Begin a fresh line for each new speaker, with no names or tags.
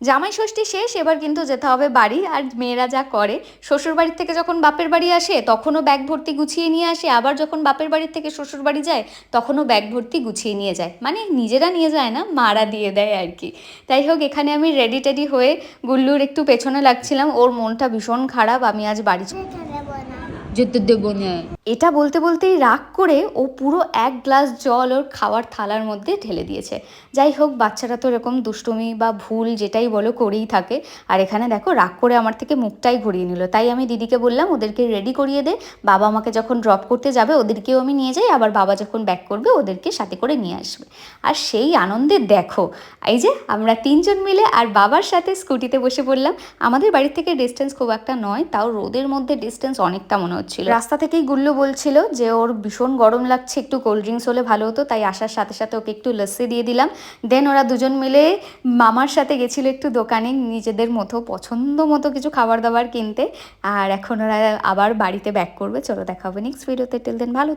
জামাই ষষ্ঠী শেষ, এবার কিন্তু যেতে হবে বাড়ি। আর মেয়েরা যা করে, শ্বশুর বাড়ির থেকে যখন বাপের বাড়ি আসে তখনও ব্যাগ ভর্তি গুছিয়ে নিয়ে আসে, আবার যখন বাপের বাড়ির থেকে শ্বশুর বাড়ি যায় তখনও ব্যাগ ভর্তি গুছিয়ে নিয়ে যায়, মানে নিজেরা নিয়ে যায় না, মারা দিয়ে দেয় আর কি। তাই হোক, এখানে আমি রেডি টেডি হয়ে গুল্লুর একটু পেছনে লাগছিলাম, ওর মনটা ভীষণ খারাপ, আমি আজ বাড়ি যেতে দেবো না। এটা বলতে বলতেই রাগ করে ও পুরো এক গ্লাস জল ওর খাওয়ার থালার মধ্যে ঢেলে দিয়েছে। যাই হোক, বাচ্চারা তো এরকম দুষ্টুমি বা ভুল যেটাই বলো করেই থাকে। আর এখানে দেখো, রাগ করে আমার থেকে মুখটাই ঘুরিয়ে নিল। তাই আমি দিদিকে বললাম ওদেরকে রেডি করিয়ে দে, বাবা আমাকে যখন ড্রপ করতে যাবে ওদেরকেও আমি নিয়ে যাই, আবার বাবা যখন ব্যাক করবে ওদেরকে সাথে করে নিয়ে আসবে। আর সেই আনন্দে দেখো, এই যে আমরা তিনজন মিলে আর বাবার সাথে স্কুটিতে বসে পড়লাম। আমাদের বাড়ির থেকে ডিস্টেন্স খুব একটা নয়, তাও রোদের মধ্যে ডিস্টেন্স অনেকটা মনে হচ্ছিল। রাস্তা থেকেই গুল্লু বলছিল যে ওর ভীষণ গরম লাগছে, একটু কোল্ড ড্রিঙ্কস হলে ভালো হতো, তাই আসার সাথে সাথে ওকে একটু লস্যি দিয়ে দিলাম। দেন ওরা দুজন মিলে মামার সাথে গেছিলো একটু দোকানে নিজেদের মতো পছন্দ মতো কিছু খাবার দাবার কিনতে। আর এখন ওরা আবার বাড়িতে ব্যাক করবে। চলো দেখা হবে নেক্সট ভিডিওতে। টিল দেন ভালো